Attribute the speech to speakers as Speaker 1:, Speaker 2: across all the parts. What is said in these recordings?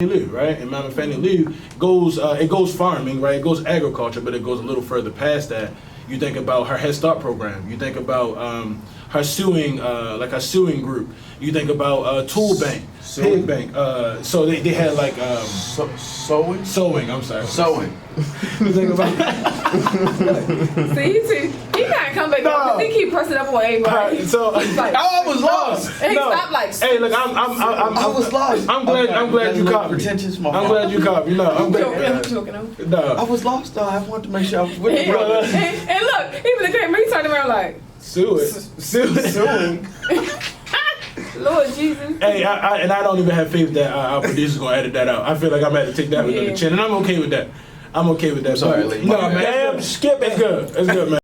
Speaker 1: Lieu, right? And Mama Fannie Lou goes, it goes farming, right? It goes agriculture, but it goes a little further past that. You think about her Head Start program. You think about her sewing, like her sewing group. You think about tool bank, pig bank. So they had like
Speaker 2: sewing.
Speaker 1: Sewing. I'm sorry.
Speaker 2: Sewing.
Speaker 1: You think about.
Speaker 3: See, he can't come back. No. He keep pressing up on everybody.
Speaker 1: So
Speaker 3: like,
Speaker 2: I was lost.
Speaker 3: And he stopped like.
Speaker 1: Hey, look, I
Speaker 2: was lost.
Speaker 1: I'm glad you caught me. I'm glad you caught me. No, I'm
Speaker 3: joking.
Speaker 1: No,
Speaker 2: I was lost though. I wanted to make sure I was with you, brother.
Speaker 3: And look, he was looking at me. He turned around like.
Speaker 1: Sewing.
Speaker 3: Lord Jesus.
Speaker 1: Hey, I don't even have faith that our producer's gonna edit that out. I feel like I'm gonna have to take that with the chin, and I'm okay with that.
Speaker 2: Sorry, Lee.
Speaker 1: No, man. Damn, skip it. It's good. It's good, man.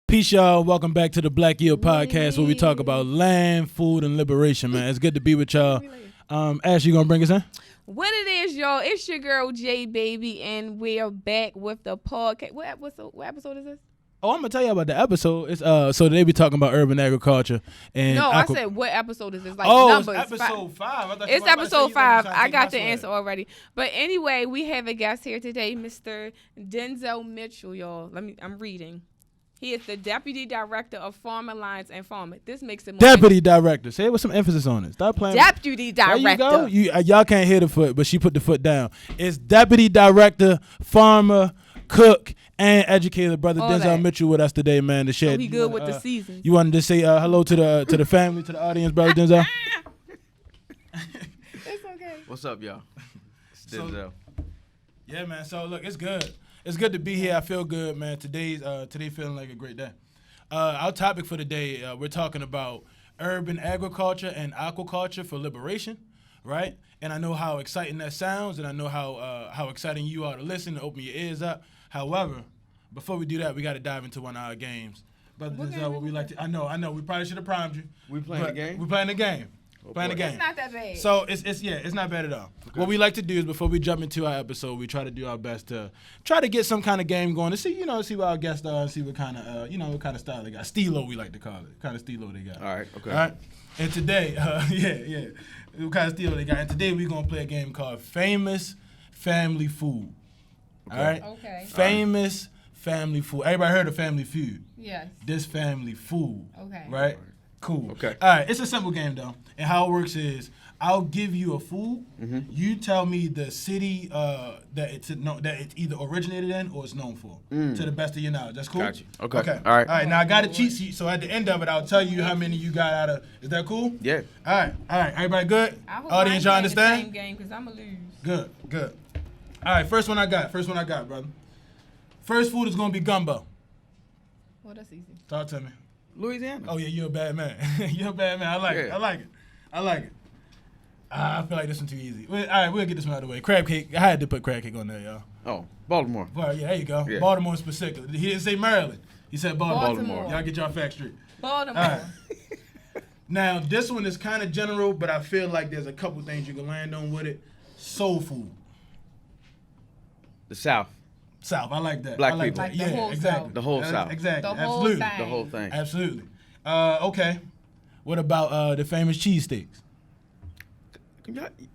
Speaker 1: Peace, y'all. Welcome back to the Black Eel Podcast, where we talk about land, food, and liberation, man. It's good to be with y'all. Ash, you gonna bring us in?
Speaker 3: What it is, y'all? It's your girl J Baby, and we're back with the podcast. What episode is this?
Speaker 1: Oh, I'm gonna tell you about the episode. It's so they be talking about urban agriculture and.
Speaker 3: No, I said what episode is this? Like
Speaker 1: numbers.
Speaker 3: It's
Speaker 1: episode 5.
Speaker 3: It's episode 5. I got the answer already. But anyway, we have a guest here today, Mr. Denzel Mitchell, y'all. I'm reading. He is the Deputy Director of Farm Alliance and Farming. This makes it more
Speaker 1: Deputy Director. Say it with some emphasis on it. Stop playing.
Speaker 3: Deputy Director.
Speaker 1: There you go. Y'all can't hear the foot, but she put the foot down. It's Deputy Director, Farmer, Cook, and Educator, Brother
Speaker 3: All
Speaker 1: Denzel
Speaker 3: that.
Speaker 1: Mitchell with us today, man. To share.
Speaker 3: So he good with the season.
Speaker 1: You wanted to say hello to the family, to the audience, Brother Denzel?
Speaker 3: It's okay.
Speaker 2: What's up, y'all? It's Denzel.
Speaker 1: Yeah, man. So look, it's good. It's good to be here. I feel good, man. Today feeling like a great day. Our topic for today, we're talking about urban agriculture and aquaculture for liberation, right? And I know how exciting that sounds, and I know how exciting you are to listen and open your ears up. However, before we do that, we got to dive into one of our games. Brother Denzel, what we like to. I know. We probably should have primed you.
Speaker 2: We playing the game.
Speaker 1: We playing the game.
Speaker 3: It's not that bad.
Speaker 1: So it's not bad at all. Okay. What we like to do is before we jump into our episode, we try to do our best to try to get some kind of game going to see what our guests are and see what kind of what kind of style they got. Stilo, we like to call it. What kind of stilo they got.
Speaker 2: All right. Okay.
Speaker 1: All right. And today, what kind of stilo they got. And today we're gonna play a game called Famous Family Food.
Speaker 2: Okay.
Speaker 1: All right.
Speaker 3: Okay.
Speaker 1: Famous Family Food. Everybody heard of Family Feud?
Speaker 3: Yes.
Speaker 1: This Family Food.
Speaker 3: Okay.
Speaker 1: Right. Cool.
Speaker 2: Okay.
Speaker 1: All right. It's a simple game though, and how it works is I'll give you a food. Mm-hmm. You tell me the city that it's either originated in or it's known for, to the best of your knowledge. That's cool.
Speaker 2: Got you. Okay.
Speaker 1: All
Speaker 2: right.
Speaker 1: All right. Now I got a cheat sheet, so at the end of it, I'll tell you how many you got out of. Is that cool?
Speaker 2: Yeah.
Speaker 1: All right. Everybody good?
Speaker 3: I hope
Speaker 1: Audience, y'all understand?
Speaker 3: Same game because I'ma lose.
Speaker 1: Good. All right. First one I got, brother. First food is gonna be gumbo.
Speaker 3: Well, that's easy.
Speaker 1: Talk to me.
Speaker 2: Louisiana.
Speaker 1: Oh yeah, you're a bad man. You're a bad man. I like it. I feel like this one too easy. All right, we'll get this one out of the way. Crab cake. I had to put crab cake on there, y'all.
Speaker 2: Oh, Baltimore.
Speaker 1: Well, yeah, there you go.
Speaker 2: Yeah.
Speaker 1: Baltimore in specific. He didn't say Maryland. He said Baltimore.
Speaker 3: Baltimore.
Speaker 1: Y'all get y'all facts straight.
Speaker 3: Baltimore.
Speaker 1: All right. Now, this one is kind of general, but I feel like there's a couple things you can land on with it. Soul food.
Speaker 2: The South.
Speaker 1: South. I like that.
Speaker 2: Black
Speaker 1: I like
Speaker 2: people.
Speaker 1: that.
Speaker 3: Like the whole
Speaker 1: exactly.
Speaker 3: South.
Speaker 2: The whole South.
Speaker 1: Exactly.
Speaker 3: The whole
Speaker 1: Absolutely.
Speaker 3: thing.
Speaker 2: The whole thing.
Speaker 1: Absolutely. Okay. What about the famous cheesesteaks?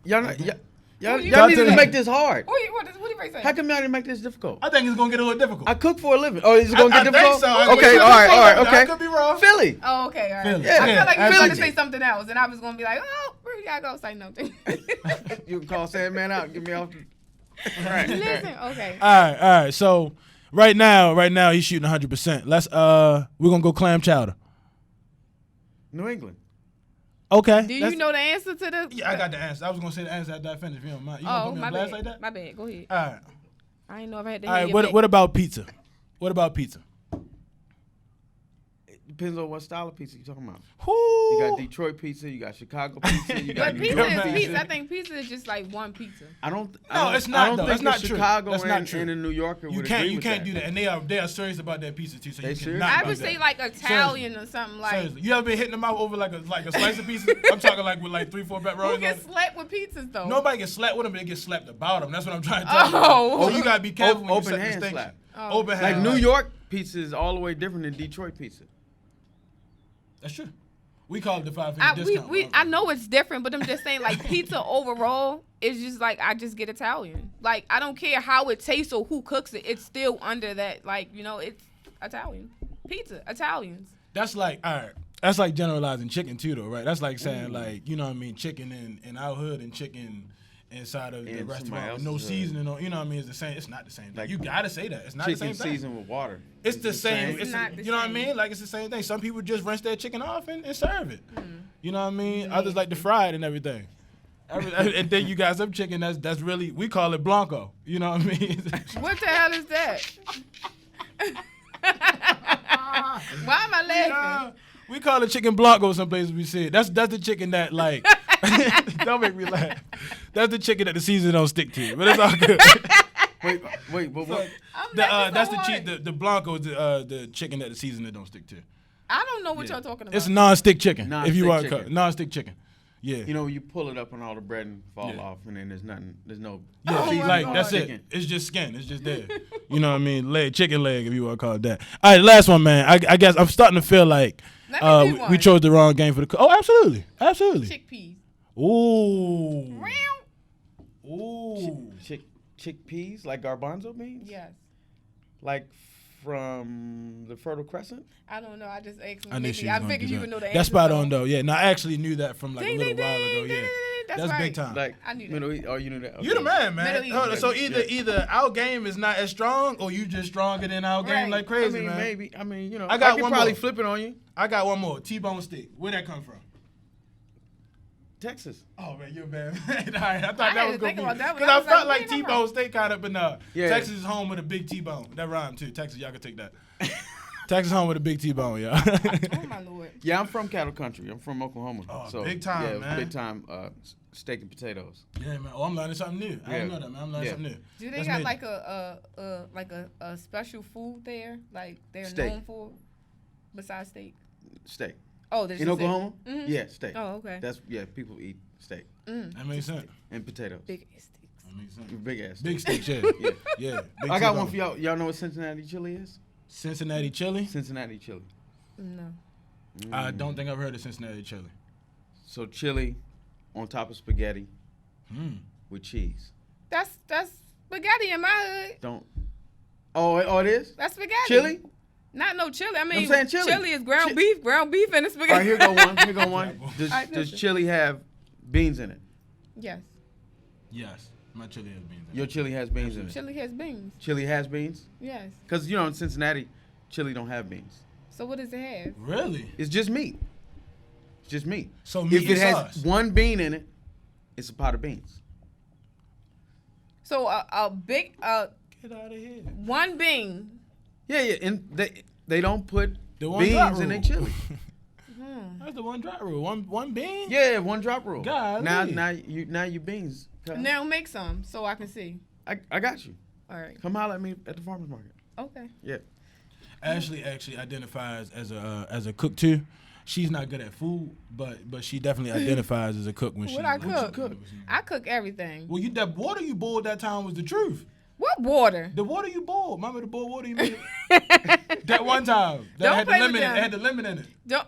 Speaker 2: Y'all need
Speaker 1: Talk to
Speaker 2: to
Speaker 1: me.
Speaker 2: make this hard.
Speaker 3: What do you say?
Speaker 2: How come y'all didn't make this difficult?
Speaker 1: I think it's gonna get a little difficult.
Speaker 2: I cook for a living. Oh, is it gonna get difficult?
Speaker 1: I think so.
Speaker 2: Okay, all right, okay.
Speaker 1: I could be wrong.
Speaker 2: Philly.
Speaker 3: Oh, okay, all right.
Speaker 1: Philly.
Speaker 3: I feel like you were going to
Speaker 1: absolutely.
Speaker 3: say something else, and I was going to be like, oh, where y'all go say nothing.
Speaker 2: You can call Sandman out and get me off. All right.
Speaker 3: Listen, okay.
Speaker 1: All right. So right now he's shooting 100%. Let's we're gonna go clam chowder.
Speaker 2: New England.
Speaker 1: Okay.
Speaker 3: Do you know the answer to the?
Speaker 1: Yeah, I got the answer. I was gonna say the answer after I finish. If you don't mind. You gonna put me
Speaker 3: my
Speaker 1: on blast
Speaker 3: bad.
Speaker 1: like that?
Speaker 3: My bad. Go ahead.
Speaker 1: All right.
Speaker 3: I didn't know if I had to.
Speaker 1: All right. What about pizza? What about pizza?
Speaker 2: It depends on what style of pizza you're talking about.
Speaker 1: Whoo.
Speaker 2: You got Detroit pizza. You got Chicago pizza. You got
Speaker 3: But
Speaker 2: New
Speaker 3: pizza
Speaker 2: York
Speaker 3: is
Speaker 2: pizza.
Speaker 3: pizza. I think pizza is just like one pizza.
Speaker 2: It's
Speaker 1: not,
Speaker 2: I
Speaker 1: though.
Speaker 2: don't
Speaker 1: That's
Speaker 2: think
Speaker 1: not
Speaker 2: the
Speaker 1: true.
Speaker 2: Chicago
Speaker 1: That's not true.
Speaker 2: and the New Yorker
Speaker 1: You
Speaker 2: would
Speaker 1: can't
Speaker 2: agree
Speaker 1: you
Speaker 2: with
Speaker 1: can't
Speaker 2: that.
Speaker 1: do that, and they are serious about that pizza too. So
Speaker 2: They
Speaker 1: you
Speaker 2: serious?
Speaker 1: cannot
Speaker 3: I would
Speaker 1: do
Speaker 3: say
Speaker 1: that.
Speaker 3: like Italian or something like.
Speaker 1: Seriously. You ever been hitting them out over like a slice of pizza? I'm talking like with like 3-4 pepperonis.
Speaker 3: Who gets slapped with pizzas though?
Speaker 1: Nobody gets slapped with them, but they get slapped about them. That's what I'm trying to tell you.
Speaker 3: Oh.
Speaker 1: So you gotta be careful when you
Speaker 2: Open
Speaker 1: set
Speaker 2: hand
Speaker 1: distinction.
Speaker 2: slap.
Speaker 3: Oh.
Speaker 1: Open
Speaker 2: Like
Speaker 1: hand.
Speaker 2: New York pizza is all the way different than Detroit pizza.
Speaker 1: That's true. We call it the 5 finger discount.
Speaker 3: I know it's different, but I'm just saying like pizza overall is just like I just get Italian. Like I don't care how it tastes or who cooks it. It's still under that like it's Italian pizza. Italians.
Speaker 1: That's like, all right. That's like generalizing chicken too, though, right? That's like saying like, you know what I mean, chicken in our hood and chicken inside of the
Speaker 2: In
Speaker 1: restaurant
Speaker 2: somebody
Speaker 1: with no
Speaker 2: else's
Speaker 1: seasoning on. You know what I mean? It's the same. It's not the same thing.
Speaker 2: Like
Speaker 1: You gotta say that. It's not the same
Speaker 2: Chicken
Speaker 1: thing.
Speaker 2: seasoned with water.
Speaker 1: It's the same.
Speaker 3: It's not the
Speaker 1: you know what I
Speaker 3: same.
Speaker 1: mean? Like it's the same thing. Some people just rinse their chicken off and serve it. You know what I mean? Others like to fry it and everything. And then you got some chicken that's really, we call it blanco. You know what I mean?
Speaker 3: What the hell is that? Why am I laughing?
Speaker 1: We call it chicken blanco some places we see it. That's the chicken that like, don't make me laugh. That's the chicken that the season don't stick to. But it's all good.
Speaker 2: Wait, but what?
Speaker 1: That's the blanco is the chicken that the season that don't stick to.
Speaker 3: I don't know what y'all talking about.
Speaker 1: It's non-stick chicken. If you
Speaker 2: Non-stick
Speaker 1: want
Speaker 2: chicken.
Speaker 1: non-stick chicken. Yeah.
Speaker 2: You know, you pull it up and all the bread and fall off, and then there's nothing. There's no.
Speaker 1: Yeah,
Speaker 3: Oh my
Speaker 1: like
Speaker 3: God.
Speaker 1: that's
Speaker 2: chicken.
Speaker 1: it. It's just skin. It's just there. You know what I mean? Chicken leg, if you want to call it that. All right, last one, man. I guess I'm starting to feel like
Speaker 3: Let me do
Speaker 1: we
Speaker 3: one.
Speaker 1: chose the wrong game for the. Oh, absolutely.
Speaker 3: Chickpeas.
Speaker 1: Ooh.
Speaker 3: Meow.
Speaker 1: Ooh.
Speaker 2: Chickpeas, like garbanzo beans,
Speaker 3: Yes.
Speaker 2: like from the Fertile Crescent.
Speaker 3: I don't know. I just asked.
Speaker 1: I knew she was
Speaker 3: I
Speaker 1: gonna
Speaker 3: figured
Speaker 1: do
Speaker 3: you
Speaker 1: that.
Speaker 3: would know the answer.
Speaker 1: That's spot on though. Yeah, no, I actually knew that from like
Speaker 3: Ding,
Speaker 1: a little
Speaker 3: ding,
Speaker 1: while
Speaker 3: ding,
Speaker 1: ago.
Speaker 3: ding,
Speaker 1: Yeah,
Speaker 3: ding,
Speaker 1: that's
Speaker 3: right.
Speaker 1: big time.
Speaker 2: Like
Speaker 3: I knew that.
Speaker 2: Middle East. Oh, you knew that. Okay.
Speaker 1: You the man, man.
Speaker 3: Middle East.
Speaker 1: Hold on, so
Speaker 2: Yeah.
Speaker 1: either our game is not as strong, or you just stronger than our game
Speaker 3: Right.
Speaker 1: like
Speaker 2: I
Speaker 1: crazy,
Speaker 2: mean,
Speaker 1: man.
Speaker 2: maybe. I mean, you know,
Speaker 1: I got
Speaker 2: could
Speaker 1: one
Speaker 2: probably
Speaker 1: more.
Speaker 2: flip it on you.
Speaker 1: I got one more. T-bone steak. Where'd that come from?
Speaker 2: Texas.
Speaker 1: Oh man, you're bad. All right, I thought
Speaker 3: I
Speaker 1: that
Speaker 3: had
Speaker 1: was
Speaker 3: to
Speaker 1: gonna
Speaker 3: think
Speaker 1: be
Speaker 3: about that one.
Speaker 1: because
Speaker 3: I
Speaker 1: I
Speaker 3: was
Speaker 1: felt
Speaker 3: like,
Speaker 1: like
Speaker 3: where that
Speaker 1: T-bone steak kind of, but no.
Speaker 2: Yeah.
Speaker 1: Texas is home with a big T-bone. That rhyme too. Texas, y'all can take that. Texas home with a big T-bone, y'all.
Speaker 3: Oh my lord.
Speaker 2: Yeah, I'm from cattle country. I'm from Oklahoma.
Speaker 1: Oh,
Speaker 2: so,
Speaker 1: big time,
Speaker 2: yeah,
Speaker 1: man.
Speaker 2: big time steak and potatoes.
Speaker 1: Yeah, man. Oh, I'm learning something new. I didn't
Speaker 2: Yeah.
Speaker 1: know that, man. I'm learning
Speaker 2: Yeah.
Speaker 1: something new.
Speaker 3: Do they
Speaker 1: That's
Speaker 3: got
Speaker 1: major.
Speaker 3: like a special food there? Like they're
Speaker 2: Steak.
Speaker 3: known for besides steak?
Speaker 2: Steak.
Speaker 3: Oh, there's
Speaker 2: In
Speaker 3: just
Speaker 2: Oklahoma?
Speaker 3: Mhm.
Speaker 2: Yeah, steak.
Speaker 3: Oh, okay.
Speaker 2: That's people eat steak
Speaker 1: That makes sense.
Speaker 2: and potatoes.
Speaker 3: Big ass steaks.
Speaker 1: That makes sense.
Speaker 2: Big ass.
Speaker 1: Big steak, yeah.
Speaker 2: Yeah.
Speaker 1: Yeah. Big
Speaker 2: I got
Speaker 1: T-bone.
Speaker 2: one for y'all. Y'all know what Cincinnati chili is?
Speaker 1: Cincinnati chili.
Speaker 2: Cincinnati chili.
Speaker 3: No.
Speaker 1: I don't think I've heard of Cincinnati chili.
Speaker 2: So chili on top of spaghetti
Speaker 1: Mm.
Speaker 2: with cheese.
Speaker 3: That's spaghetti in my hood.
Speaker 2: Don't. Oh, it is?
Speaker 3: That's spaghetti.
Speaker 2: Chili?
Speaker 3: Not no chili. I mean,
Speaker 2: saying chili.
Speaker 3: is ground
Speaker 2: Chi-
Speaker 3: beef. Ground beef and the spaghetti.
Speaker 2: All right, here go one. Here go one. Does,
Speaker 3: All right,
Speaker 2: does
Speaker 3: listen.
Speaker 2: chili have beans in it?
Speaker 3: Yes.
Speaker 1: Yes, my chili has beans. in it.
Speaker 2: Your chili has beans in it.
Speaker 3: Chili has beans.
Speaker 2: Chili has beans?
Speaker 3: Yes.
Speaker 2: Because, you know, in Cincinnati, chili don't have beans.
Speaker 3: So what does it have?
Speaker 1: Really?
Speaker 2: It's just meat. It's just meat.
Speaker 1: So meat
Speaker 2: If it
Speaker 1: and
Speaker 2: has
Speaker 1: sauce.
Speaker 2: one bean in it, it's a pot of beans.
Speaker 3: So a big
Speaker 1: Get out of here.
Speaker 3: one bean.
Speaker 2: Yeah, and they don't put
Speaker 1: The one drop
Speaker 2: beans in their
Speaker 1: rule.
Speaker 2: chili.
Speaker 1: That's the one drop rule. One bean.
Speaker 2: Yeah, one drop rule.
Speaker 1: Golly.
Speaker 2: Now your beans.
Speaker 3: Now make some so I can see.
Speaker 2: I got you.
Speaker 3: All right.
Speaker 2: Come holler at me at the farmer's market.
Speaker 3: Okay.
Speaker 2: Yeah.
Speaker 1: Ashley actually identifies as a cook too. She's not good at food, but she definitely identifies as a cook when she.
Speaker 3: What I
Speaker 1: when she
Speaker 3: cook? I cook everything.
Speaker 1: Well, that water you boiled that time was the truth.
Speaker 3: What water?
Speaker 1: The water you boiled, remember the boiled water you made that one time that
Speaker 3: Don't
Speaker 1: had the
Speaker 3: play with
Speaker 1: lemon.
Speaker 3: them.
Speaker 1: It had the lemon in it.
Speaker 3: Don't.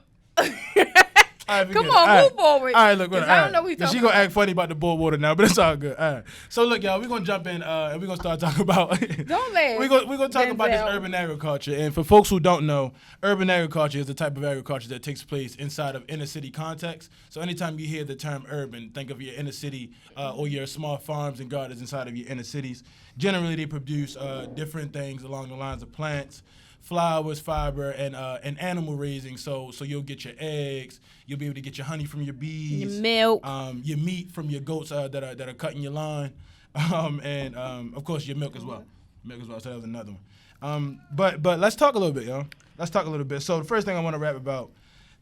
Speaker 1: All right,
Speaker 3: Come
Speaker 1: forget it.
Speaker 3: on,
Speaker 1: All right.
Speaker 3: move forward.
Speaker 1: All right, look,
Speaker 3: 'Cause
Speaker 1: all
Speaker 3: I
Speaker 1: right.
Speaker 3: don't know what you're
Speaker 1: She
Speaker 3: talking
Speaker 1: gonna
Speaker 3: about.
Speaker 1: act funny about the boiled water now, but it's all good. All right. So look, y'all, we're gonna jump in and we're gonna start talking about.
Speaker 3: Don't laugh.
Speaker 1: We're gonna talk about this
Speaker 3: Denzel.
Speaker 1: urban agriculture. And for folks who don't know, urban agriculture is the type of agriculture that takes place inside of inner city context. So anytime you hear the term urban, think of your inner city or your small farms and gardens inside of your inner cities. Generally, they produce different things along the lines of plants, flowers, fiber, and animal raising. So you'll get your eggs, you'll be able to get your honey from your bees,
Speaker 3: Your milk.
Speaker 1: your meat from your goats that are cutting your lawn, and of course your milk as well. So that was another one. But let's talk a little bit, y'all. Let's talk a little bit. So the first thing I want to rap about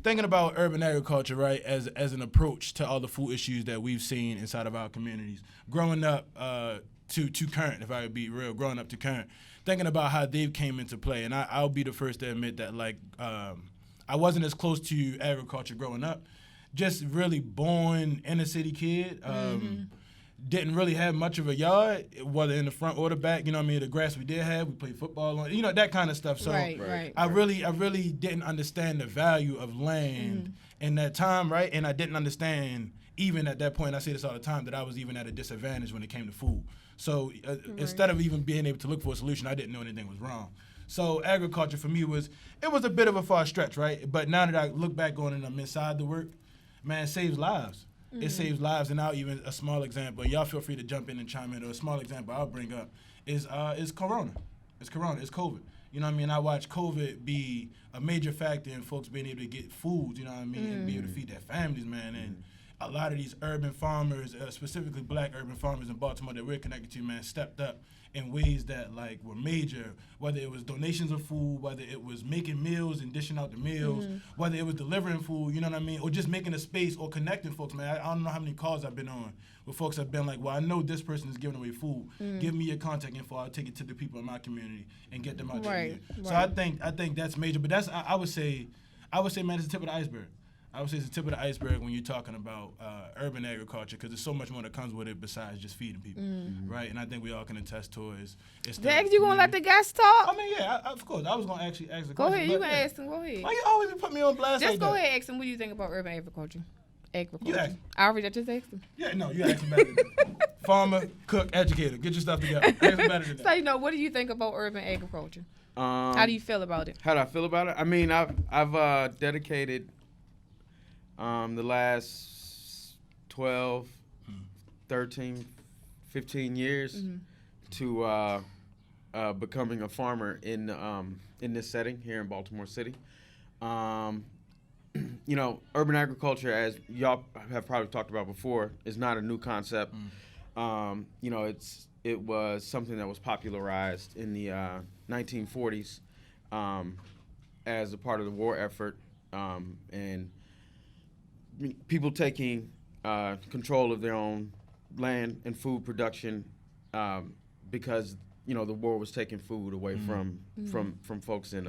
Speaker 1: thinking about urban agriculture, right, as an approach to all the food issues that we've seen inside of our communities, growing up to current, if I would be real, growing up to current, thinking about how they've came into play, and I'll be the first to admit that, like, I wasn't as close to agriculture growing up. Just really born inner city kid. Didn't really have much of a yard, whether in the front or the back. You know what I mean? The grass we did have, we played football on, that kind of stuff. So
Speaker 3: Right.
Speaker 1: I really didn't understand the value of land in that time, right? And I didn't understand, even at that point, I say this all the time, that I was even at a disadvantage when it came to food. So instead of even being able to look for a solution, I didn't know anything was wrong. So agriculture for me was a bit of a far stretch, right? But now that I look back on it and I'm inside the work, man, it saves lives. It saves lives. And now even a small example, and y'all feel free to jump in and chime in, or a small example I'll bring up is Corona. It's COVID. You know what I mean? I watched COVID be a major factor in folks being able to get food, you know what I mean, and be able to feed their families, man. And a lot of these urban farmers, specifically black urban farmers in Baltimore that we're connected to, man, stepped up in ways that, like, were major, whether it was donations of food, whether it was making meals and dishing out the meals, whether it was delivering food, you know what I mean, or just making a space or connecting folks, man. I don't know how many calls I've been on where folks have been like, well, I know this person is giving away food. Give me your contact info. I'll take it to the people in my community and get them out there. So I think that's major. But that's, I would say, man, it's the tip of the iceberg. I would say it's the tip of the iceberg when you're talking about urban agriculture, because there's so much more that comes with it besides just feeding people, right? And I think we all can attest to it.
Speaker 3: Dex, you gonna let the guests talk?
Speaker 1: I mean, yeah, of course. I was gonna actually ask the
Speaker 3: Go
Speaker 1: question.
Speaker 3: ahead, you can ask them. Go ahead.
Speaker 1: Why you always put me on blast?
Speaker 3: Just
Speaker 1: like
Speaker 3: go
Speaker 1: that?
Speaker 3: ahead, ask them. What do you think about urban agriculture?
Speaker 1: You ask.
Speaker 3: I already just asked them.
Speaker 1: Yeah, no, you ask them better. Farmer, cook, educator. Get your stuff together. Ask them better than that.
Speaker 3: So, what do you think about urban agriculture? How do you feel about it?
Speaker 2: How do I feel about it? I mean, I've dedicated the last 12, 13, 15 years to becoming a farmer in this setting here in Baltimore City. Urban agriculture, as y'all have probably talked about before, is not a new concept. It was something that was popularized in the 1940s as a part of the war effort, and people taking control of their own land and food production because the war was taking food away from folks in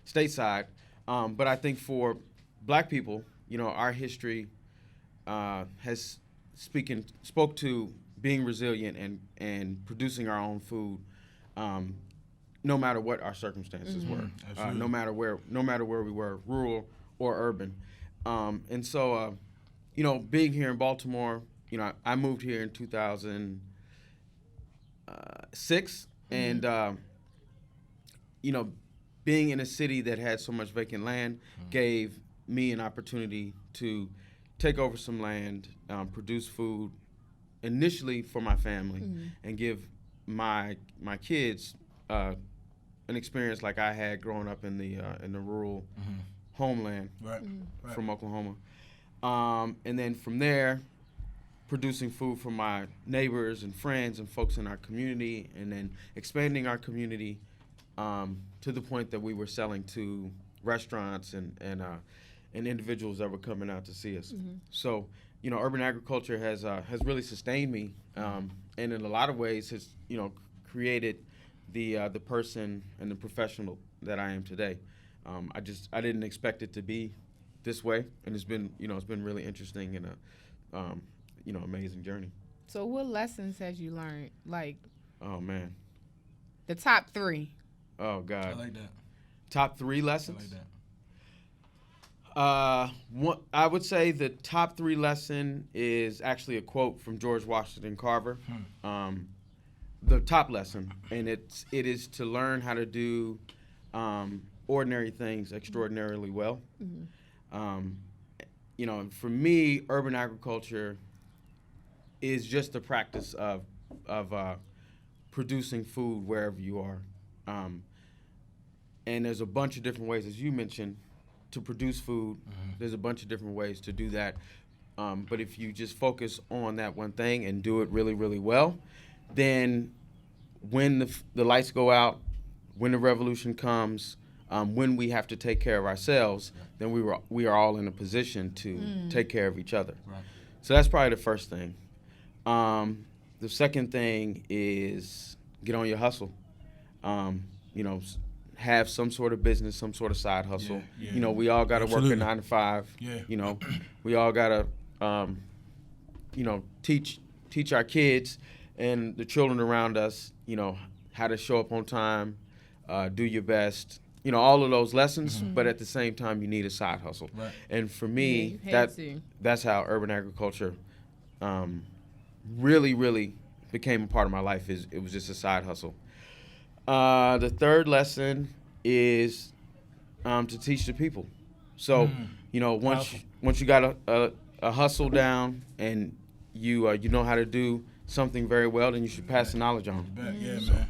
Speaker 2: stateside. But I think for black people, our history spoke to being resilient and producing our own food, no matter what our circumstances were, no matter where we were, rural or urban. And so, being here in Baltimore, I moved here in 2006, and being in a city that had so much vacant land gave me an opportunity to take over some land, produce food initially for my family, and give my kids an experience like I had growing up in the rural homeland from Oklahoma. And then from there, producing food for my neighbors and friends and folks in our community, and then expanding our community to the point that we were selling to restaurants and individuals that were coming out to see us. So, urban agriculture has really sustained me, and in a lot of ways has created the person and the professional that I am today. I didn't expect it to be this way, and it's been really interesting and a amazing journey.
Speaker 3: So what lessons have you learned? Like,
Speaker 2: oh man,
Speaker 3: the top 3.
Speaker 2: Oh God,
Speaker 1: I like that.
Speaker 2: Top 3 lessons.
Speaker 1: I like that.
Speaker 2: I would say the top 3 lesson is actually a quote from George Washington Carver. The top lesson, and it is to learn how to do ordinary things extraordinarily well. For me, urban agriculture is just the practice of producing food wherever you are. And there's a bunch of different ways, as you mentioned, to produce food. There's a bunch of different ways to do that. But if you just focus on that one thing and do it really, really well, then when the lights go out, when the revolution comes, when we have to take care of ourselves, then we are all in a position to take care of each other.
Speaker 1: Right.
Speaker 2: So that's probably the first thing. The second thing is get on your hustle. Have some sort of business, some sort of side hustle.
Speaker 1: Yeah.
Speaker 2: We all got to work a 9 to 5.
Speaker 1: Yeah.
Speaker 2: We all got to, teach our kids and the children around us, how to show up on time, do your best, all of those lessons. But at the same time, you need a side hustle.
Speaker 1: Right.
Speaker 2: And for me, that's how urban agriculture really, really became a part of my life. It was just a side hustle. The third lesson is to teach the people. So, once you got a hustle down and you know how to do something very well, then you should pass the knowledge on.
Speaker 1: Yeah, man.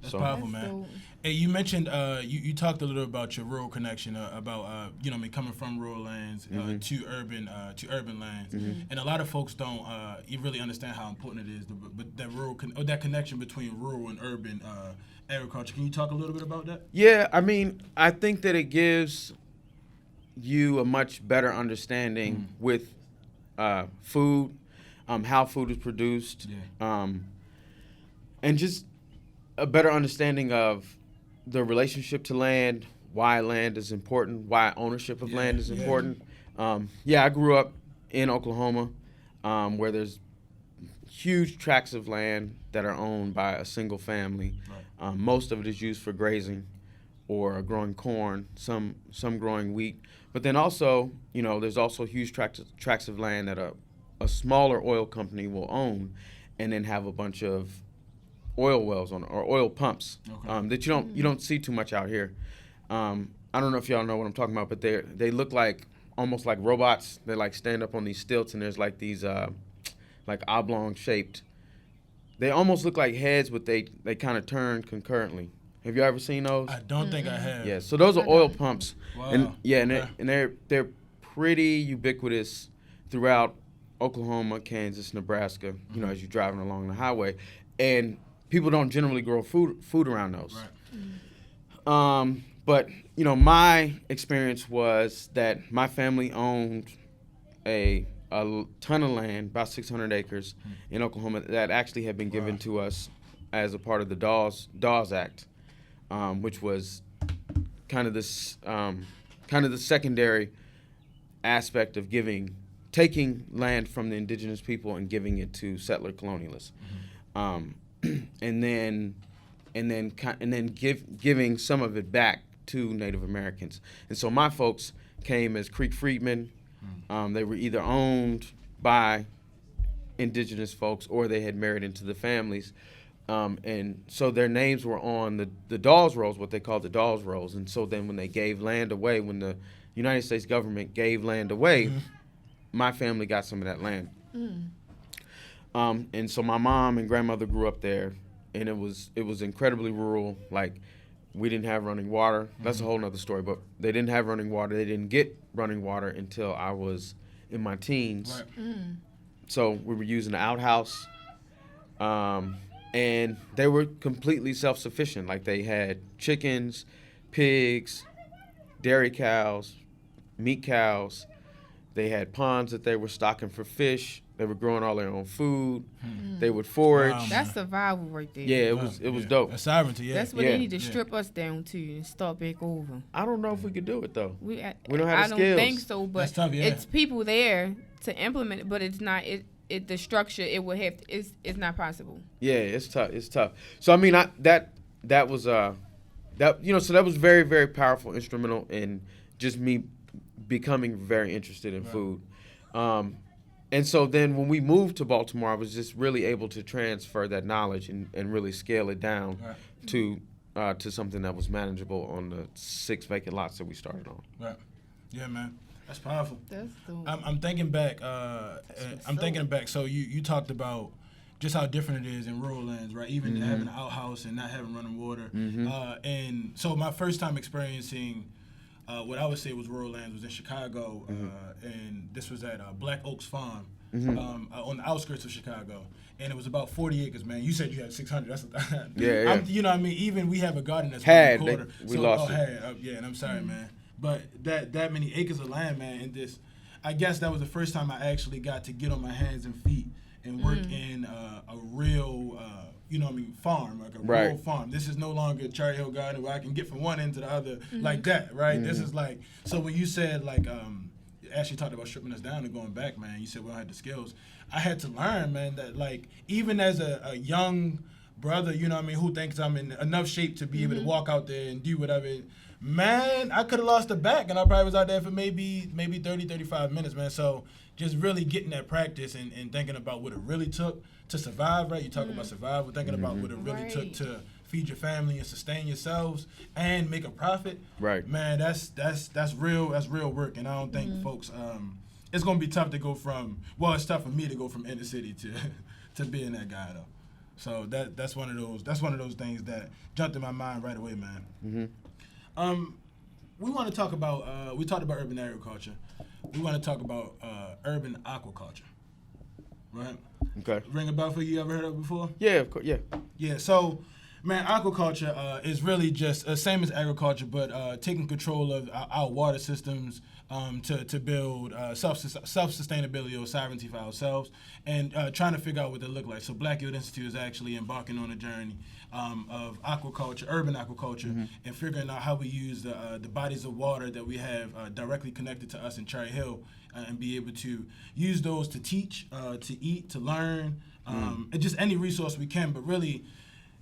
Speaker 1: That's powerful, man.
Speaker 3: Dope.
Speaker 1: Hey, you mentioned you talked a little about your rural connection about coming from rural lands to urban lands, and a lot of folks don't you really understand how important it is, but that that connection between rural and urban agriculture. Can you talk a little bit about that?
Speaker 2: Yeah, I think that it gives you a much better understanding with food, how food is produced, and just a better understanding of the relationship to land, why land is important, why ownership of land is important. I grew up in Oklahoma, where there's huge tracts of land that are owned by a single family. Right. Most of it is used for grazing or growing corn, some growing wheat. But then also, there's also huge tracts of land that a smaller oil company will own and then have a bunch of oil wells on or oil pumps that you don't see too much out here. I don't know if y'all know what I'm talking about, but they look like almost like robots. They like stand up on these stilts, and there's like these like oblong shaped. They almost look like heads, but they kind of turn concurrently. Have you ever seen those?
Speaker 1: I don't think I have.
Speaker 2: Yeah, so those are oil pumps.
Speaker 1: Wow.
Speaker 2: And they're pretty ubiquitous throughout Oklahoma, Kansas, Nebraska. As you're driving along the highway, and people don't generally grow food around those.
Speaker 1: Right.
Speaker 2: But my experience was that my family owned a ton of land, about 600 acres in Oklahoma, that actually had been given to us as a part of the Dawes Act, which was kind of the secondary aspect of taking land from the indigenous people and giving it to settler colonialists. And then giving some of it back to Native Americans. And so my folks came as Creek freedmen. They were either owned by indigenous folks or they had married into the families. And so their names were on the Dawes rolls, what they called the Dawes rolls. And so then when they gave land away, when the United States government gave land away, my family got some of that land. And so my mom and grandmother grew up there, and it was incredibly rural. Like, we didn't have running water. That's a whole nother story, but they didn't have running water. They didn't get running water until I was in my teens. Right. So we were using the outhouse, and they were completely self-sufficient. Like, they had chickens, pigs, dairy cows, meat cows. They had ponds that they were stocking for fish. They were growing all their own food. They would forage.
Speaker 3: Wow. That's survival right there.
Speaker 2: Yeah, it was dope.
Speaker 1: That's sovereignty, yeah.
Speaker 3: That's what they need to strip us down to and start back over.
Speaker 2: I don't know if we could do it, though. We don't have the
Speaker 3: skills. I don't think so, but
Speaker 1: that's tough,
Speaker 3: it's people there to implement it, but it's not. The structure it would have. It's not possible.
Speaker 2: Yeah, it's tough. It's tough. So that was so that was very, very powerful, instrumental in just me becoming very interested in food. And so then when we moved to Baltimore, I was just really able to transfer that knowledge and really scale it down to something that was manageable on the 6 vacant lots that we started on.
Speaker 1: Right. Yeah, man. That's powerful.
Speaker 3: That's dope.
Speaker 1: I'm thinking back. Thinking back. So you talked about just how different it is in rural lands, right? Even having an outhouse and not having running water. And so my first time experiencing what I would say was rural lands was in Chicago, and this was at Black Oaks Farm on the outskirts of Chicago. And it was about 40 acres, man. You said you had 600. That's
Speaker 2: yeah.
Speaker 1: you know what I mean? Even we have a garden that's
Speaker 2: had
Speaker 1: a quarter.
Speaker 2: we lost it.
Speaker 1: Yeah, and I'm sorry, man. But that many acres of land, man, and this, I guess that was the first time I actually got to get on my hands and feet and work in a real, you know what I mean, farm, like a real farm. This is no longer Cherry Hill Garden where I can get from one end to the other like that, right? This is like, so when you said like, Ashley talked about stripping us down and going back, man, you said we don't have the skills. I had to learn, man, that like even as a young brother, you know what I mean, who thinks I'm in enough shape to be able to walk out there and do whatever, man, I could have lost the back and I probably was out there for maybe 30, 35 minutes, man. So just really getting that practice and thinking about what it really took to survive, right? You talk about survival, thinking about what it really took to feed your family and sustain yourselves and make a profit. Right. Man, that's real work, and I don't think folks it's gonna be tough to go from, well, it's tough for me to go from inner city to being that guy though. So that's one of those things that jumped in my mind right away, man. We want to talk about we talked about urban agriculture. We want to talk about urban aquaculture. Right? Okay. Ring a bell for you? Ever heard of it before?
Speaker 2: Yeah, of course. Yeah.
Speaker 1: Yeah. So, man, aquaculture is really just same as agriculture, but taking control of our water systems to build self-sustainability or sovereignty for ourselves, and trying to figure out what they look like. So, Black Youth Institute is actually embarking on a journey of aquaculture, urban aquaculture, and figuring out how we use the bodies of water that we have directly connected to us in Cherry Hill, and be able to use those to teach, to eat, to learn, and just any resource we can. But really,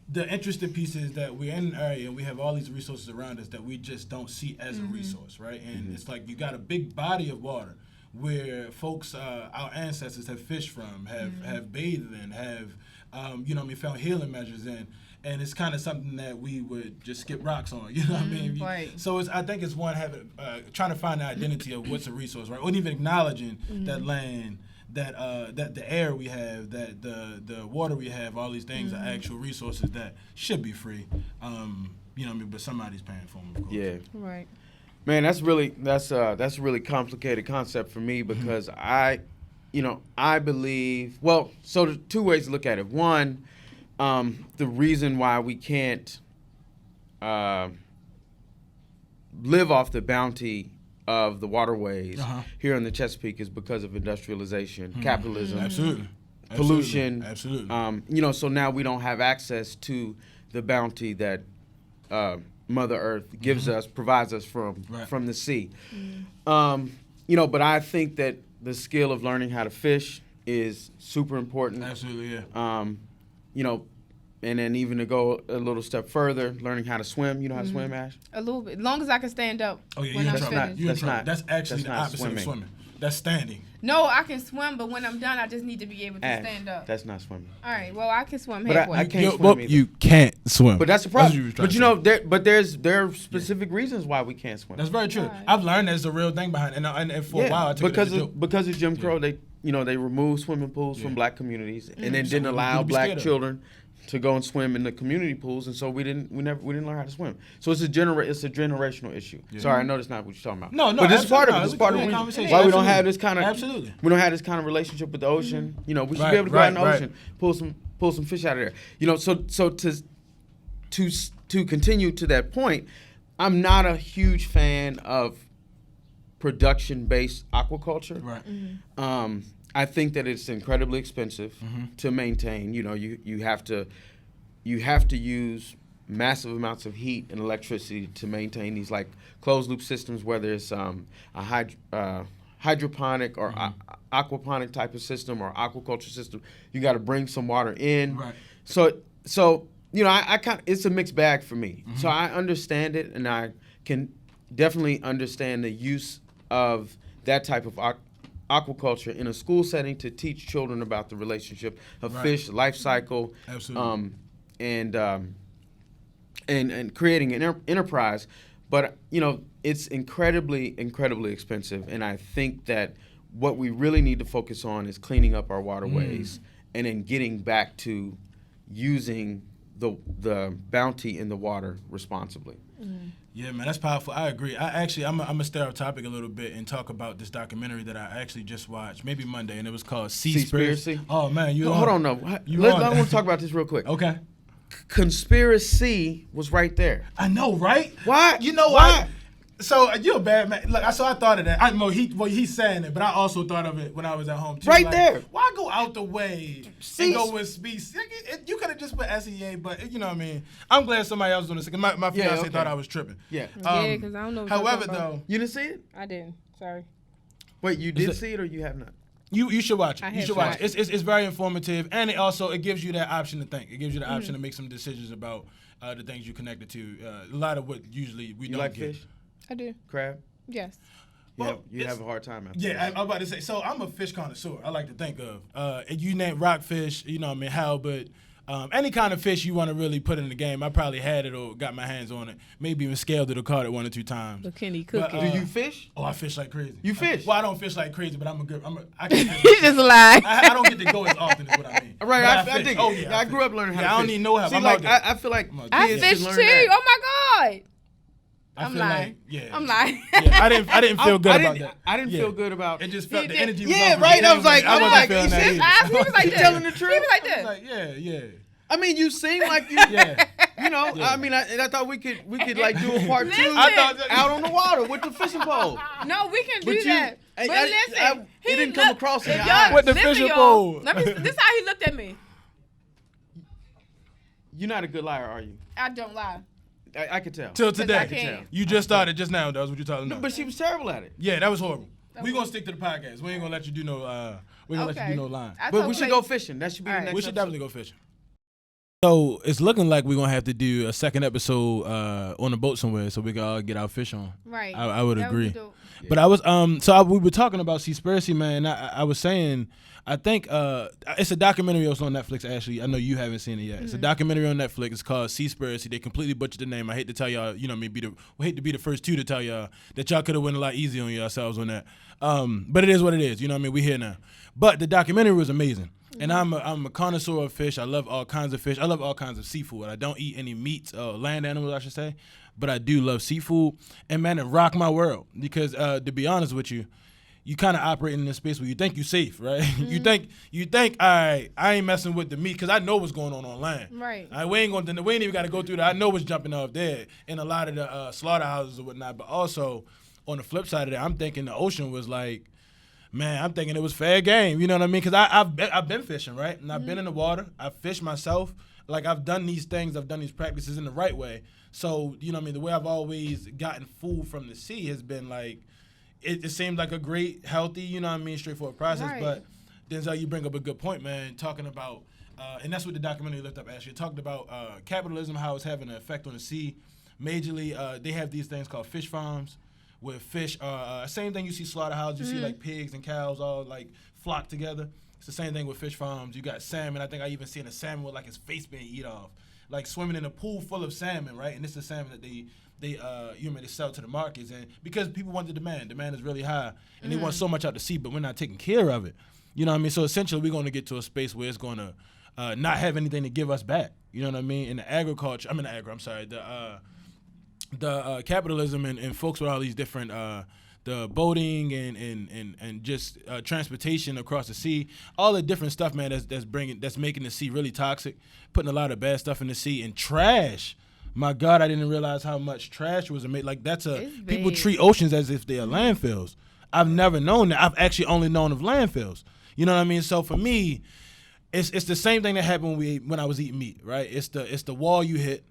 Speaker 1: the interesting piece is that we're in an area and we have all these resources around us that we just don't see as a resource, right? And it's like you got a big body of water where folks, our ancestors have fished from, have bathed in, have, you know what I mean, found healing measures in. And it's kind of something that we would just skip rocks on, you know what I mean?
Speaker 3: Right.
Speaker 1: So I think it's one having trying to find the identity of what's a resource, right? Or even acknowledging that land, that the air we have, that the water we have, all these things are actual resources that should be free. You know what I mean? But somebody's paying for them, of course.
Speaker 3: Yeah. Right.
Speaker 2: Man, that's a really complicated concept for me because I believe, well, so there's two ways to look at it. One, the reason why we can't live off the bounty of the waterways here in the Chesapeake is because of industrialization, capitalism,
Speaker 1: absolutely,
Speaker 2: pollution,
Speaker 1: absolutely.
Speaker 2: You know, so now we don't have access to the bounty that Mother Earth gives us, provides us from the sea. You know, but I think that the skill of learning how to fish is super important.
Speaker 1: Absolutely, yeah.
Speaker 2: You know, and then even to go a little step further, learning how to swim. You know how to swim, Ash?
Speaker 3: A little bit. As long as I can stand up.
Speaker 1: Oh, yeah,
Speaker 3: when I'm finished.
Speaker 1: That's actually the opposite of swimming. That's standing.
Speaker 3: No, I can swim, but when I'm done, I just need to be able to stand up.
Speaker 2: That's not swimming.
Speaker 3: All right, well, I can swim
Speaker 2: but
Speaker 3: halfway.
Speaker 2: I can't swim either.
Speaker 1: You can't swim.
Speaker 2: But that's the problem. But you know, there are specific reasons why we can't swim.
Speaker 1: That's very true. Right. I've learned there's a real thing behind it. And for a while, I took it
Speaker 2: because of Jim Crow, they removed swimming pools from black communities and then didn't allow black children to go and swim in the community pools, and so we didn't learn how to swim. So it's a generational issue. Yeah. Sorry, I know that's not what you're talking about.
Speaker 1: No,
Speaker 2: but this is part of it. This is part of the
Speaker 1: conversation.
Speaker 2: Why we don't have this kind of
Speaker 1: we
Speaker 2: don't have this kind of relationship with the ocean. You know, we should be able to go out in the ocean, pull some fish out of there. You know, so to continue to that point, I'm not a huge fan of production-based aquaculture. Right. I think that it's incredibly expensive to maintain. You know, you have to use massive amounts of heat and electricity to maintain these like closed loop systems, whether it's a hydroponic or aquaponic type of system or aquaculture system. You got to bring some water in. Right. So you know, I it's a mixed bag for me. So I understand it, and I can definitely understand the use of that type of aquaculture in a school setting to teach children about the relationship of fish, life cycle, and creating an enterprise. But you know, it's incredibly expensive, and I think that what we really need to focus on is cleaning up our waterways and then getting back to using the bounty in the water responsibly.
Speaker 1: Yeah, man, that's powerful. I agree. I'm gonna stay off topic a little bit and talk about this documentary that I actually just watched, maybe Monday, and it was called Seaspiracy. Oh man,
Speaker 2: hold on, no. I want to talk about this real quick.
Speaker 1: Okay.
Speaker 2: Conspiracy was right there.
Speaker 1: I know, right?
Speaker 2: Why?
Speaker 1: You know why? So you're a bad man. Look, I thought of that. He's saying it, but I also thought of it when I was at home too.
Speaker 2: Right there.
Speaker 1: Why go out the way and go with speech? You could have just put SEA, but you know what I mean. I'm glad somebody else was doing this. My fiance thought I was tripping.
Speaker 2: Yeah.
Speaker 3: Yeah, because I don't know.
Speaker 1: However, though,
Speaker 2: you didn't see it?
Speaker 3: I didn't. Sorry.
Speaker 2: Wait, you did see it or you have not?
Speaker 1: You should watch it. You should watch it. It's very informative, and it gives you that option to think. It gives you the option to make some decisions about the things you connected to. A lot of what usually we don't
Speaker 2: like
Speaker 1: get.
Speaker 2: Fish?
Speaker 3: I do.
Speaker 2: Crab?
Speaker 3: Yes.
Speaker 2: You have a hard time after
Speaker 1: I'm about to say, so I'm a fish connoisseur. I like to think of. You name rockfish, you know what I mean, halibut, any kind of fish you want to really put in the game. I probably had it or got my hands on it. Maybe even scaled it or caught it 1 or 2 times.
Speaker 3: But can he cook it?
Speaker 2: Do you fish?
Speaker 1: Oh, I fish like crazy.
Speaker 2: You fish?
Speaker 1: Well, I don't fish like crazy, but I can fish.
Speaker 3: He just lied.
Speaker 1: I don't get to go as often is what I mean.
Speaker 2: Right, I dig it.
Speaker 1: Oh, yeah,
Speaker 2: I grew up learning how to fish.
Speaker 1: I don't need no help.
Speaker 2: See,
Speaker 1: I'm
Speaker 2: like,
Speaker 1: out there.
Speaker 2: I feel like
Speaker 3: I
Speaker 2: kids
Speaker 3: fish
Speaker 2: should
Speaker 3: too.
Speaker 2: learn that.
Speaker 3: Oh my God. I'm lying. I'm lying.
Speaker 1: Yeah, I didn't feel good about that.
Speaker 2: I didn't feel good about
Speaker 1: it. Just felt the energy was
Speaker 2: Yeah,
Speaker 1: off.
Speaker 2: right. I was like,
Speaker 1: I wasn't feeling that
Speaker 3: He
Speaker 1: either.
Speaker 3: was like
Speaker 2: You
Speaker 3: this.
Speaker 2: telling the truth?
Speaker 3: He was like
Speaker 1: I
Speaker 3: this.
Speaker 1: was like, yeah.
Speaker 2: I mean, you seem like you.
Speaker 1: Yeah.
Speaker 2: You know,
Speaker 1: Yeah.
Speaker 2: I mean, I thought we could like do a part 2
Speaker 3: Listen.
Speaker 2: out on the water with the fishing pole.
Speaker 3: No, we can do
Speaker 2: But
Speaker 3: that. But listen,
Speaker 2: it didn't come across in your
Speaker 3: y'all-
Speaker 2: eyes.
Speaker 1: With the
Speaker 3: listen,
Speaker 1: fishing
Speaker 3: y'all,
Speaker 1: pole.
Speaker 3: This how he looked at me.
Speaker 2: You're not a good liar, are you?
Speaker 3: I don't lie.
Speaker 2: I could tell.
Speaker 1: Till
Speaker 3: I
Speaker 1: today.
Speaker 3: can't.
Speaker 1: You just started just now. That was what you told me.
Speaker 2: But she was terrible at it.
Speaker 1: Yeah, that was horrible. We're going to stick to the podcast. We ain't going to let you do no let you do no line.
Speaker 2: But we should go fishing. That should be the next
Speaker 1: We should
Speaker 2: episode.
Speaker 1: definitely go fishing. So it's looking like we're going to have to do a second episode on a boat somewhere so we can all get our fish on.
Speaker 3: Right.
Speaker 1: I would
Speaker 3: That
Speaker 1: agree.
Speaker 3: would be dope.
Speaker 1: But I was we were talking about Seaspiracy, man. I was saying I think it's a documentary also on Netflix. Actually, I know you haven't seen it yet. It's a documentary on Netflix. It's called Seaspiracy. They completely butchered the name. I hate to tell y'all, you know, I hate to be the first two to tell y'all that y'all could have went a lot easier on yourselves on that. But it is what it is. You know what I mean? We here now. But the documentary was amazing. And I'm a connoisseur of fish. I love all kinds of fish. I love all kinds of seafood. I don't eat any meats, land animals, I should say. But I do love seafood. And, man, it rocked my world. Because, to be honest with you, you kind of operate in this space where you think you're safe, right? You think, all right, I ain't messing with the meat because I know what's going on land.
Speaker 3: Right.
Speaker 1: We ain't even got to go through that. I know what's jumping off there in a lot of the slaughterhouses or whatnot. But also, on the flip side of that, I'm thinking the ocean was like, man, I'm thinking it was fair game. You know what I mean? Because I've been fishing, right? And I've been in the water. I've fished myself. Like, I've done these things. I've done these practices in the right way. So, you know what I mean? The way I've always gotten food from the sea has been like, it seemed like a great, healthy, you know what I mean, straightforward process.
Speaker 3: Right.
Speaker 1: But, Denzel, you bring up a good point, man, talking about, and that's what the documentary looked up, actually. It talked about capitalism, how it's having an effect on the sea. Majorly, they have these things called fish farms, where fish are, same thing you see slaughterhouses, you see like pigs and cows all like flock together. It's the same thing with fish farms. You got salmon. I think I even seen a salmon with like his face being eat off. Like swimming in a pool full of salmon, right? And this is salmon that they sell to the markets, and because people want the demand is really high, and they want so much out to sea, but we're not taking care of it. You know what I mean? So essentially, we're going to get to a space where it's going to not have anything to give us back. You know what I mean? In the agriculture, the capitalism and folks with all these different the boating and just transportation across the sea, all the different stuff, man, that's making the sea really toxic, putting a lot of bad stuff in the sea, and trash. My God, I didn't realize how much trash was made. Like people treat oceans as if they are landfills. I've never known that. I've actually only known of landfills. You know what I mean? So for me, it's the same thing that happened when I was eating meat, right? It's the wall you hit,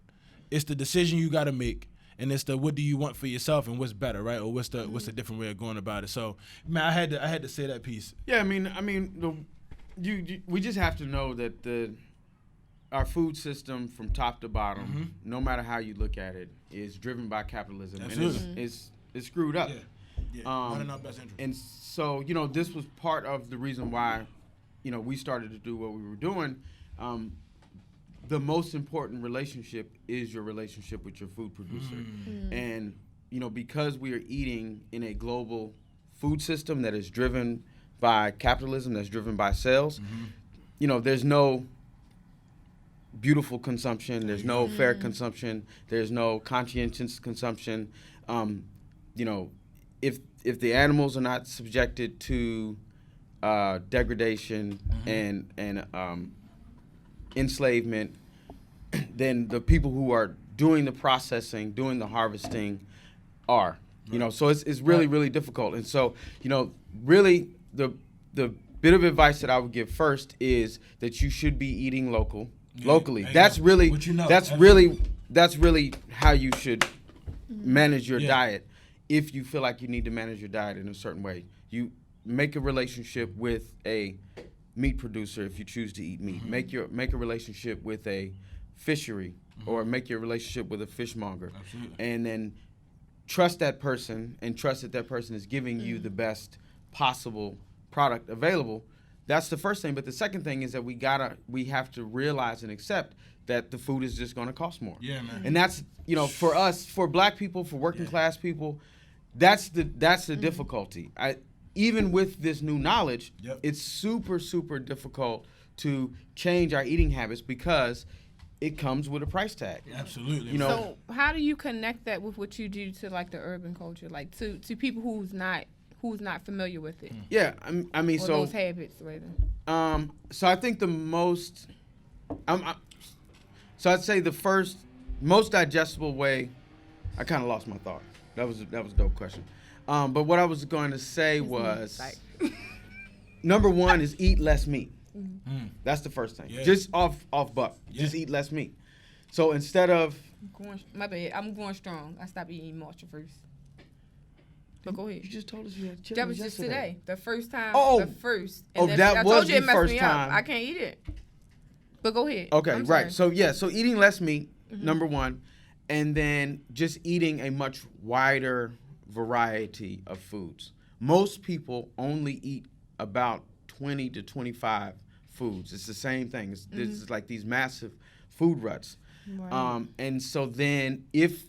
Speaker 1: it's the decision you got to make, and it's the what do you want for yourself and what's better, right? Or what's the different way of going about it. So, man, I had to say that piece.
Speaker 2: Yeah, I mean, we just have to know that our food system from top to bottom, no matter how you look at it, is driven by capitalism.
Speaker 1: Absolutely.
Speaker 2: And it's screwed up.
Speaker 1: Yeah. Not in our best interest.
Speaker 2: And so, this was part of the reason why, we started to do what we were doing. The most important relationship is your relationship with your food producer. And, because we are eating in a global food system that is driven by capitalism, that's driven by sales, there's no beautiful consumption. There's no fair consumption. There's no conscientious consumption. You know, if the animals are not subjected to degradation and enslavement, then the people who are doing the processing, doing the harvesting, are. You know, so it's really really difficult. And so, you know, really the bit of advice that I would give first is that you should be eating locally. That's really that's really how you should manage your diet. If you feel like you need to manage your diet in a certain way, you make a relationship with a meat producer if you choose to eat meat. Make a relationship with a fishery or make your relationship with a fishmonger.
Speaker 1: Absolutely.
Speaker 2: And then trust that person and trust that person is giving you the best possible product available. That's the first thing. But the second thing is that we have to realize and accept that the food is just going to cost more.
Speaker 1: Yeah, man.
Speaker 2: And that's, you know, for us, for black people, for working class people, that's the difficulty. Even with this new knowledge, it's super, super difficult to change our eating habits because it comes with a price tag.
Speaker 1: Absolutely.
Speaker 2: You know,
Speaker 3: so how do you connect that with what you do to like the urban culture, like to people who's not familiar with it?
Speaker 2: Yeah, I mean,
Speaker 3: or
Speaker 2: so
Speaker 3: those habits, rather.
Speaker 2: So I think the most, so I'd say the first most digestible way. I kind of lost my thought. That was a dope question. But what I was going to say was, number one is eat less meat. That's the first thing. Yeah. Just off buck. Yeah. Just eat less meat. So instead of
Speaker 3: my bad, I'm going strong. I stopped eating March first. But go ahead.
Speaker 2: You just told us you had chicken.
Speaker 3: That was just today. The first time.
Speaker 2: Oh.
Speaker 3: The first.
Speaker 2: And that was the first time.
Speaker 3: I can't eat it. But go ahead.
Speaker 2: Okay, right. So eating less meat, number one, and then just eating a much wider variety of foods. Most people only eat about 20 to 25 foods. It's the same thing. This is like these massive food ruts. Right. And so then if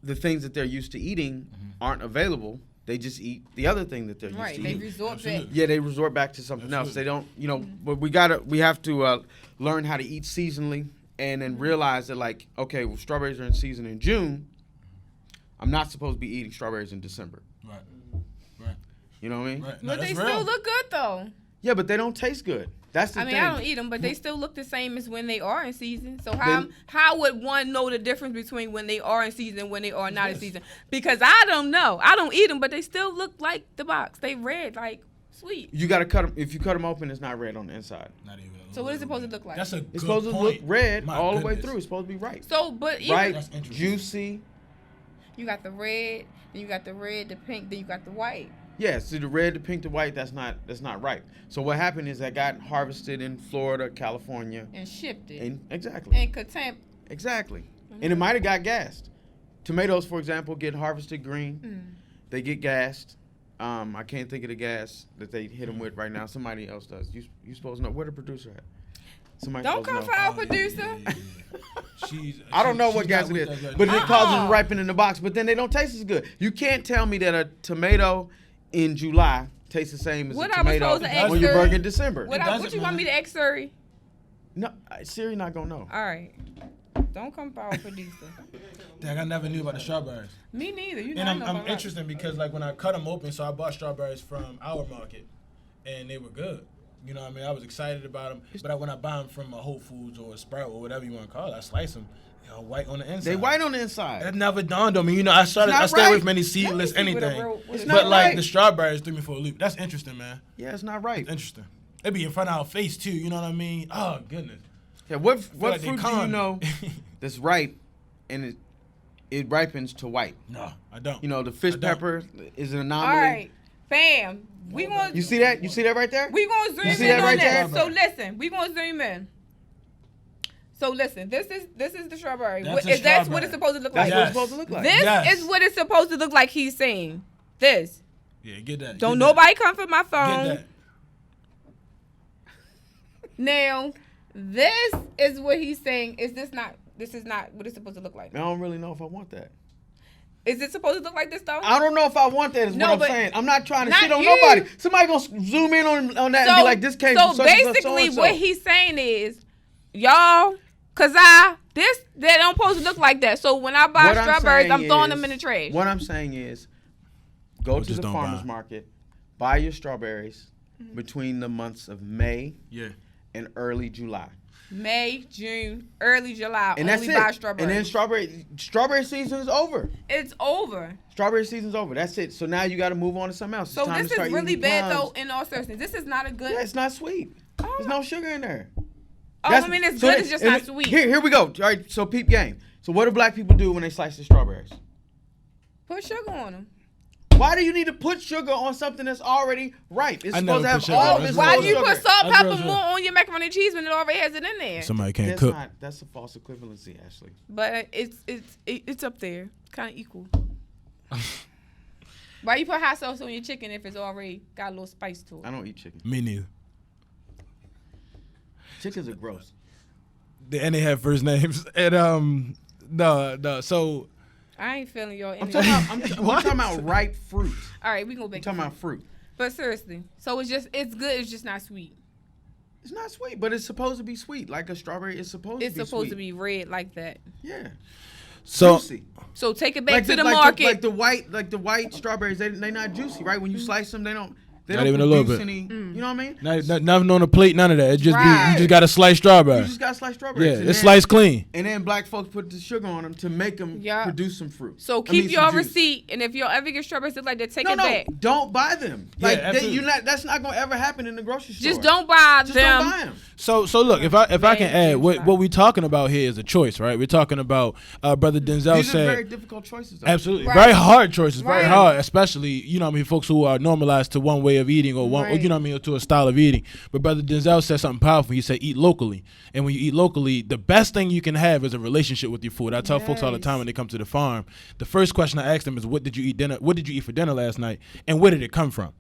Speaker 2: the things that they're used to eating aren't available, they just eat the other thing that they're used to eating.
Speaker 3: Right, they resort back.
Speaker 2: Yeah, they resort back to something else. They don't, you know, but we have to learn how to eat seasonally and then realize that, like, okay, well, strawberries are in season in June. I'm not supposed to be eating strawberries in December.
Speaker 1: Right.
Speaker 2: You know what I mean?
Speaker 1: Right. No,
Speaker 3: but they still look good, though.
Speaker 2: Yeah, but they don't taste good. That's the thing.
Speaker 3: I don't eat them, but they still look the same as when they are in season. So how would one know the difference between when they are in season and when they are not in season? Because I don't know. I don't eat them, but they still look like the box. They red, like sweet.
Speaker 2: You got to cut them. If you cut them open, it's not red on the inside.
Speaker 1: Not even.
Speaker 3: So what is it supposed to look like?
Speaker 1: That's a good
Speaker 2: It's supposed
Speaker 1: point.
Speaker 2: to look red all the way
Speaker 1: goodness.
Speaker 2: through. It's supposed to be ripe.
Speaker 3: So, but even
Speaker 2: Ripe, juicy.
Speaker 3: You got the red, then you got the red, the pink, then you got the white.
Speaker 2: Yeah, so the red, the pink, the white, that's not ripe. So what happened is that got harvested in Florida, California.
Speaker 3: And shipped it.
Speaker 2: Exactly.
Speaker 3: And contempt.
Speaker 2: Exactly. And it might have got gassed. Tomatoes, for example, get harvested green. They get gassed. I can't think of the gas that they hit them with right now. Somebody else does. You supposed to know. Where the producer at? Somebody
Speaker 3: Don't come for our producer.
Speaker 2: I don't know what gas it is, but it causes them to ripen in the box. But then they don't taste as good. You can't tell me that a tomato in July tastes the same as a tomato on your burger in December.
Speaker 3: What you want me to ask Siri?
Speaker 2: No, Siri not gonna know.
Speaker 3: All right. Don't come for our producer.
Speaker 1: Dang, I never knew about the strawberries.
Speaker 3: Me neither. You know,
Speaker 1: and I'm interested because, like, when I cut them open, so I bought strawberries from our market, and they were good. You know what I mean? I was excited about them. But when I buy them from a Whole Foods or a Sprout or whatever you want to call it, I slice them. You know, white on the inside.
Speaker 2: They white on the inside.
Speaker 1: It never dawned on me. You know, I stay away from any seedless anything. But like the strawberries threw me for a loop. That's interesting, man.
Speaker 2: Yeah, it's not right.
Speaker 1: It's interesting. It be in front of our face too. You know what I mean? Oh goodness.
Speaker 2: Yeah. What fruit do you know that's ripe and it ripens to white?
Speaker 1: No, I don't.
Speaker 2: You know, the fish pepper is an anomaly.
Speaker 3: All right, fam. We gonna.
Speaker 2: You see that? You see that right there?
Speaker 3: We gonna zoom in on that. So listen, we gonna zoom in. So listen, this is the strawberry. That's what it's supposed to look like.
Speaker 2: That's what it's supposed to look like.
Speaker 3: This is what it's supposed to look like. He's saying this.
Speaker 1: Yeah, get that.
Speaker 3: Don't nobody come for my phone.
Speaker 1: Get that.
Speaker 3: Now, this is what he's saying. This is not what it's supposed to look like.
Speaker 2: I don't really know if I want that.
Speaker 3: Is it supposed to look like this though?
Speaker 2: I don't know if I want that. Is what I'm saying. I'm not trying to shit on nobody. Somebody gonna zoom in on that and be like, "This came from such and such."
Speaker 3: So basically, what he's saying is, y'all Cause they don't supposed to look like that. So when I buy strawberries, I'm throwing them in the trash.
Speaker 2: What I'm saying is, go to the farmer's market, buy your strawberries between the months of May and early July.
Speaker 3: May, June, early July.
Speaker 2: And
Speaker 3: only buy strawberries.
Speaker 2: And then strawberry season is over.
Speaker 3: It's over.
Speaker 2: Strawberry season's over. That's it. So now you got to move on to something else.
Speaker 3: So this is really bad though. In all seriousness, this is not a good.
Speaker 2: Yeah, it's not sweet. There's no sugar in there.
Speaker 3: I mean, it's good. It's just not sweet.
Speaker 2: Here we go. All right. So peep game. So what do black people do when they slice the strawberries?
Speaker 3: Put sugar on them.
Speaker 2: Why do you need to put sugar on something that's already ripe? It's supposed to have all this.
Speaker 3: Why do you put salt, pepper, more on your macaroni and cheese when it already has it in there?
Speaker 1: Somebody can't cook.
Speaker 2: That's a false equivalency, Ashley.
Speaker 3: But it's up there. It's kind of equal. Why you put hot sauce on your chicken if it's already got a little spice to it?
Speaker 2: I don't eat chicken.
Speaker 1: Me neither.
Speaker 2: Chickens are gross.
Speaker 1: And they have first names. And no. So
Speaker 3: I ain't feeling your
Speaker 2: I'm
Speaker 3: energy.
Speaker 2: talking about ripe fruit.
Speaker 3: All right, we gonna
Speaker 2: I'm talking about fruit.
Speaker 3: But seriously, so it's good. It's just not sweet.
Speaker 2: It's not sweet, but it's supposed to be sweet. Like a strawberry is supposed to be sweet.
Speaker 3: It's supposed to be red like that.
Speaker 2: Yeah.
Speaker 1: So
Speaker 2: juicy.
Speaker 3: So take it back to the market.
Speaker 2: The white strawberries, they not juicy, right? When you slice them, they don't
Speaker 1: not even a little bit.
Speaker 2: Any, you know what I mean?
Speaker 1: Nothing on the plate, none of that. It just you just got to slice strawberry.
Speaker 2: You just got to slice strawberries.
Speaker 1: Yeah, it's sliced clean.
Speaker 2: And then black folks put the sugar on them to make them produce some fruit.
Speaker 3: So keep your receipt, and if y'all ever get strawberries look like that, take it back.
Speaker 2: Don't buy them. Like that's not gonna ever happen in the grocery store.
Speaker 3: Just don't buy them.
Speaker 2: Don't buy them.
Speaker 1: So look, if I can add, what we're talking about here is a choice, right? We're talking about Brother Denzel
Speaker 2: These
Speaker 1: said.
Speaker 2: These are very difficult choices. Though.
Speaker 1: Absolutely, very hard choices, very hard, especially folks who are normalized to one way of eating or one, or to a style of eating. But Brother Denzel said something powerful. He said, eat locally, and when you eat locally, the best thing you can have is a relationship with your food. I tell folks all the time when they come to the farm, the first question I ask them is, what did you eat for dinner last night, and where did it come from?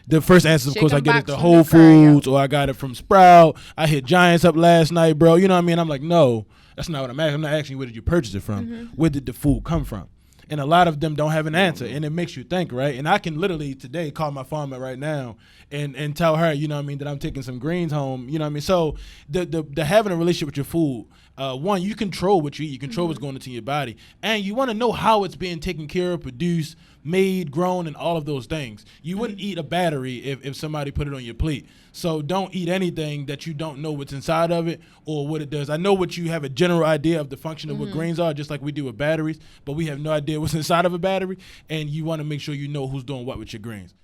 Speaker 1: The first answer, of course, I get it to Whole Foods, or I got it from Sprout. I hit Giants up last night, bro. You know what I mean? I'm like, no, that's not what I'm asking. I'm not asking you, where did you purchase it from? Where did the food come from? And a lot of them don't have an answer, and it makes you think, right? And I can literally today call my farmer right now and tell her, that I'm taking some greens home, So the having a relationship with your food, one, you control what you eat, you control what's going into your body, and you want to know how it's being taken care of, produced, made, grown, and all of those things. You wouldn't eat a battery if somebody put it on your plate. So don't eat anything that you don't know what's inside of it or what it does. I know what you have a general idea of the function of what grains are, just like we do with batteries, but we have no idea what's inside of a battery, and you want to make sure you know who's doing what with your grains.